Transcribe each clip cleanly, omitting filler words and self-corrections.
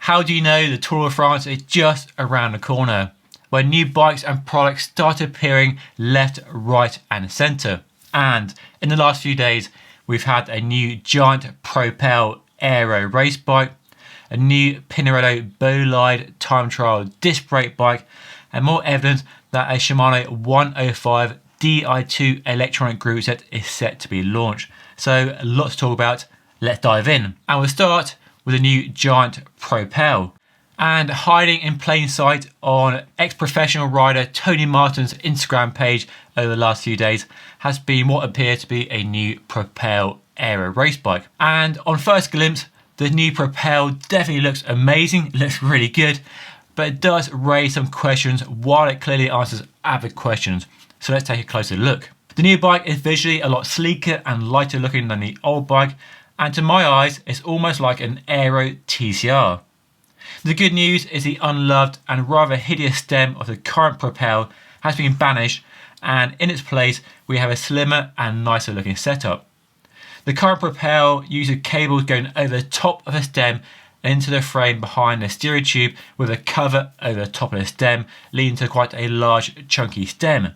How do you know the Tour de France is just around the corner? Where new bikes and products start appearing left, right and centre. And in the last few days, we've had a new giant Propel aero race bike, a new Pinarello Bolide time trial disc brake bike, and more evidence that a Shimano 105 Di2 electronic group set is set to be launched. So a lot to talk about. Let's dive in. And we'll start with a new giant Propel. And hiding in plain sight on ex-professional rider Tony Martin's Instagram page over the last few days has been what appears to be a new Propel aero race bike. And on first glimpse, the new Propel definitely looks amazing, it looks really good, but it does raise some questions while it clearly answers avid questions. So let's take a closer look. The new bike is visually a lot sleeker and lighter looking than the old bike, and to my eyes, it's almost like an aero TCR. The good news is the unloved and rather hideous stem of the current Propel has been banished, and in its place we have a slimmer and nicer looking setup. The current Propel uses cables going over the top of the stem and into the frame behind the steering tube with a cover over the top of the stem, leading to quite a large chunky stem.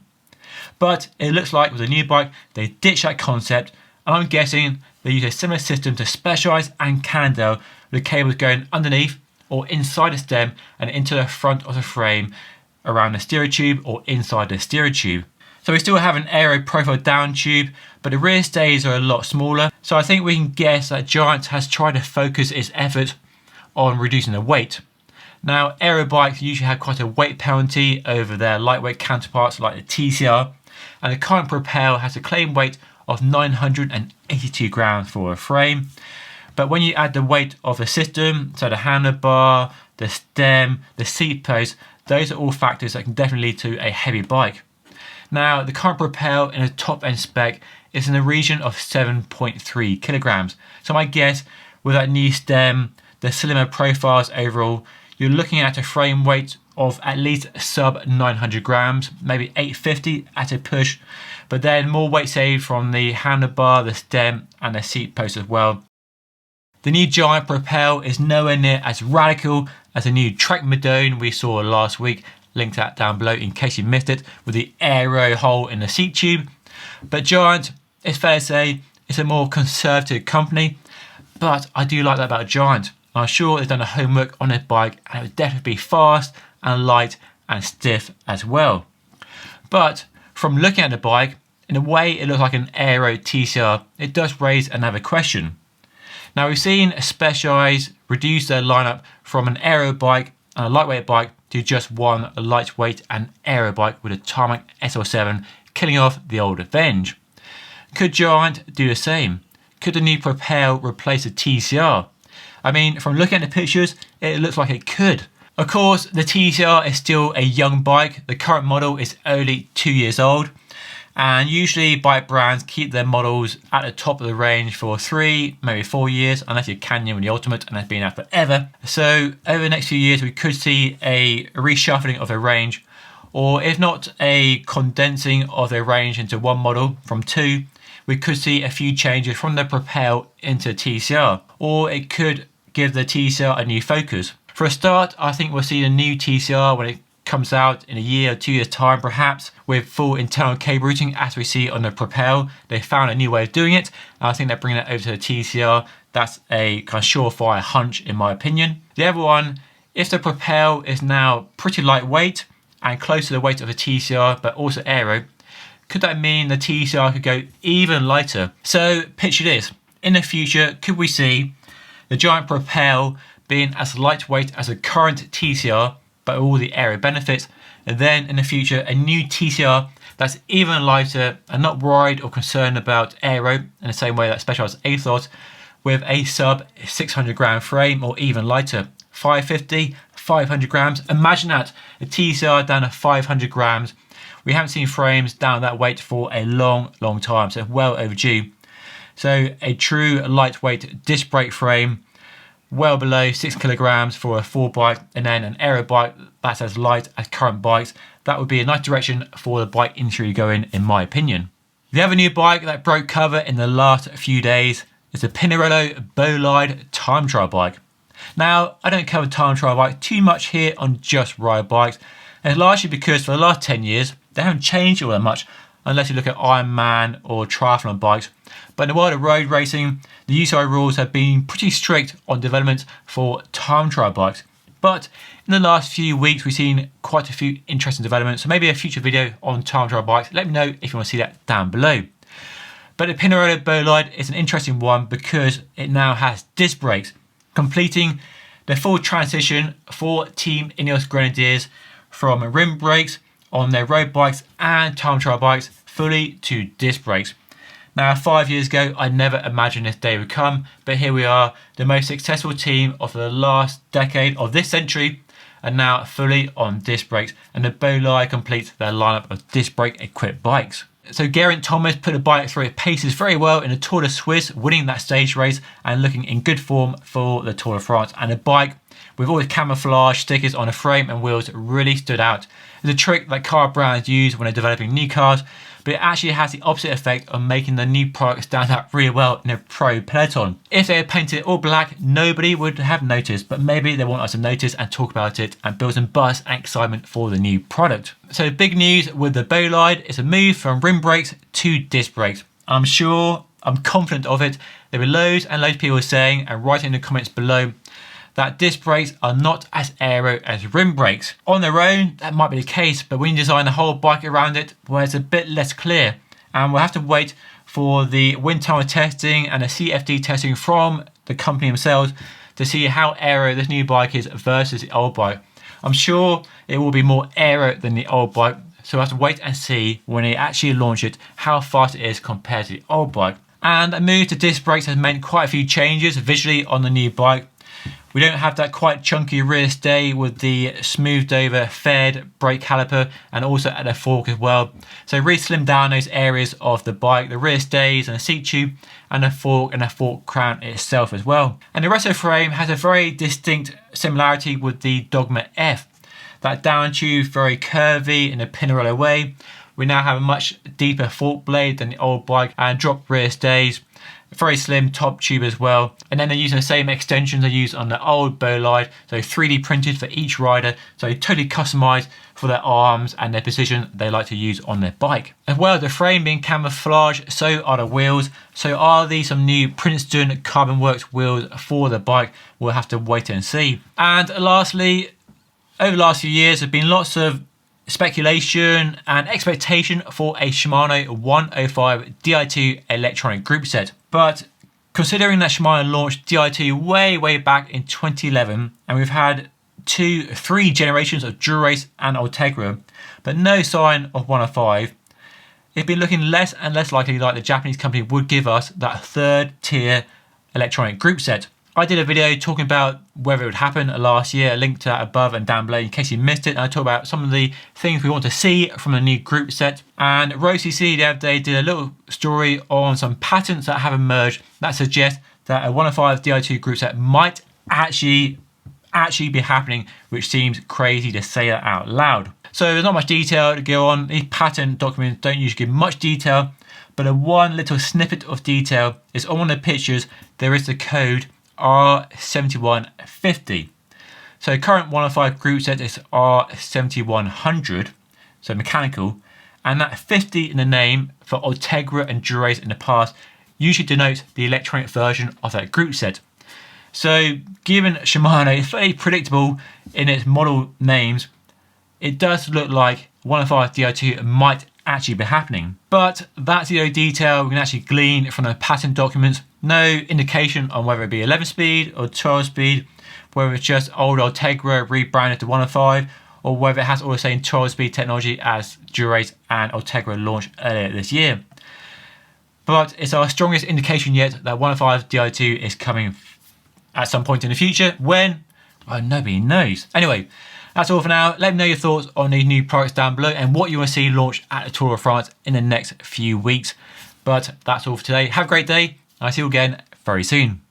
But it looks like with the new bike they ditched that concept, and I'm guessing they use a similar system to Specialized and Cannondale, with the cables going underneath or inside the stem and into the front of the frame around the steering tube or inside the steering tube. So we still have an aero profile down tube, but the rear stays are a lot smaller. So I think we can guess that Giant has tried to focus its efforts on reducing the weight. Now, aero bikes usually have quite a weight penalty over their lightweight counterparts like the TCR, and the current Propel has a claimed weight of 982 grams for a frame. But when you add the weight of the system, so the handlebar, the stem, the seat post, those are all factors that can definitely lead to a heavy bike. Now, the current Propel in a top end spec is in the region of 7.3 kilograms. So my guess, with that new stem, the slimmer profiles overall, you're looking at a frame weight of at least sub 900 grams, maybe 850 at a push, but then more weight saved from the handlebar, the stem and the seat post as well. The new giant Propel is nowhere near as radical as the new Trek Madone we saw last week. Link that down below in case you missed it, with the aero hole in the seat tube. But Giant, it's fair to say, it's a more conservative company, but I do like that about Giant. I'm sure they've done the homework on their bike, and it would definitely be fast and light and stiff as well. But from looking at the bike, in a way it looks like an aero TCR, it does raise another question. Now, we've seen Specialized reduce their lineup from an aero bike and a lightweight bike to just one lightweight and aero bike with a Tarmac SL7, killing off the old Avenge. Could Giant do the same? Could the new Propel replace the TCR? I mean, from looking at the pictures, it looks like it could. Of course, the TCR is still a young bike. The current model is only 2 years old. And usually bike brands keep their models at the top of the range for 3, maybe 4 years, unless you're Canyon with the Ultimate, and that's been out forever. So over the next few years, we could see a reshuffling of their range, or if not a condensing of their range into one model from 2, we could see a few changes from the Propel into TCR, or it could give the TCR a new focus. For a start, I think we'll see the new TCR when it comes out in a year or 2 years time, perhaps with full internal cable routing as we see on the Propel. They found a new way of doing it, and I think they're bringing it over to the TCR. That's a kind of surefire hunch in my opinion. The other one, if the Propel is now pretty lightweight and close to the weight of the TCR but also aero, could that mean the TCR could go even lighter? So picture this, in the future could we see the giant Propel being as lightweight as the current TCR but all the aero benefits, and then in the future a new TCR that's even lighter and not worried or concerned about aero in the same way that Specialized Aethos, with a sub 600 gram frame or even lighter, 550, 500 grams. Imagine that, a TCR down to 500 grams. We haven't seen frames down that weight for a long time, so well overdue. So a true lightweight disc brake frame, well below 6 kilograms for a full bike, and then an aero bike that's as light as current bikes. That would be a nice direction for the bike industry to go in my opinion. The other new bike that broke cover in the last few days is the Pinarello Bolide time trial bike. Now, I don't cover time trial bikes too much here on Just Ride Bikes, and it's largely because for the last 10 years, they haven't changed all that much, unless you look at Ironman or triathlon bikes. But in the world of road racing, the UCI rules have been pretty strict on development for time trial bikes. But in the last few weeks, we've seen quite a few interesting developments. So maybe a future video on time trial bikes. Let me know if you want to see that down below. But the Pinarello Bolide is an interesting one because it now has disc brakes, completing the full transition for Team Ineos Grenadiers from rim brakes on their road bikes and time trial bikes fully to disc brakes. Now, 5 years ago, I never imagined this day would come, but here we are, the most successful team of the last decade of this century, and now fully on disc brakes, and the Bolide completes their lineup of disc brake equipped bikes. So Geraint Thomas put the bike through its paces very well in the Tour de Suisse, winning that stage race and looking in good form for the Tour de France. And the bike, with all the camouflage stickers on the frame and wheels, really stood out. It's a trick that car brands use when they're developing new cars, but it actually has the opposite effect of making the new product stand out really well in a pro peloton. If they had painted it all black, nobody would have noticed, but maybe they want us to notice and talk about it and build some buzz and excitement for the new product. So big news with the Bolide is a move from rim brakes to disc brakes. I'm confident of it. There were loads and loads of people saying and writing in the comments below that disc brakes are not as aero as rim brakes. On their own, that might be the case, but when you design the whole bike around it, well, it's a bit less clear. And we'll have to wait for the wind tunnel testing and the CFD testing from the company themselves to see how aero this new bike is versus the old bike. I'm sure it will be more aero than the old bike, so we'll have to wait and see when they actually launch it, how fast it is compared to the old bike. And a move to disc brakes has meant quite a few changes visually on the new bike. We don't have that quite chunky rear stay with the smoothed over fed brake caliper and also at the fork as well. So really slimmed down those areas of the bike, the rear stays and the seat tube and the fork crown itself as well. And the rest of the frame has a very distinct similarity with the Dogma F. That down tube very curvy in a Pinarello way. We now have a much deeper fork blade than the old bike and drop rear stays. Very slim top tube as well, and then they're using the same extensions they used on the old Bolide, so 3D printed for each rider, so totally customized for their arms and their position they like to use on their bike. As well as the frame being camouflage, so are the wheels. So are these some new Princeton Carbon Works wheels for the bike? We'll have to wait and see. And lastly, over the last few years, there's been lots of speculation and expectation for a Shimano 105 Di2 electronic group set. But considering that Shimano launched Di2 way back in 2011, and we've had 3 generations of Dura-Race and Ultegra, but no sign of 105, it's been looking less and less likely like the Japanese company would give us that third tier electronic group set. I did a video talking about whether it would happen last year, a link to that above and down below in case you missed it. And I talked about some of the things we want to see from the new group set. And RoadCC the other day did a little story on some patents that have emerged that suggest that a 105 Di2 group set might actually be happening, which seems crazy to say that out loud. So there's not much detail to go on. These patent documents don't usually give much detail, but a one little snippet of detail is on one of the pictures, there is the code R7150. So current 105 group set is R7100, so mechanical, and that 50 in the name for Ultegra and Dura-Race in the past usually denotes the electronic version of that group set. So given Shimano is fairly predictable in its model names, it does look like 105 Di2 might actually be happening. But that's the only detail we can actually glean from the patent documents. No indication on whether it be 11 speed or 12 speed, whether it's just old Ultegra rebranded to 105, or whether it has all the same 12 speed technology as Dura-Race and Ultegra launched earlier this year. But it's our strongest indication yet that 105 Di2 is coming at some point in the future. When? Well, nobody knows. Anyway, that's all for now. Let me know your thoughts on these new products down below and what you want to see launched at the Tour de France in the next few weeks. But that's all for today. Have a great day. I'll see you again very soon.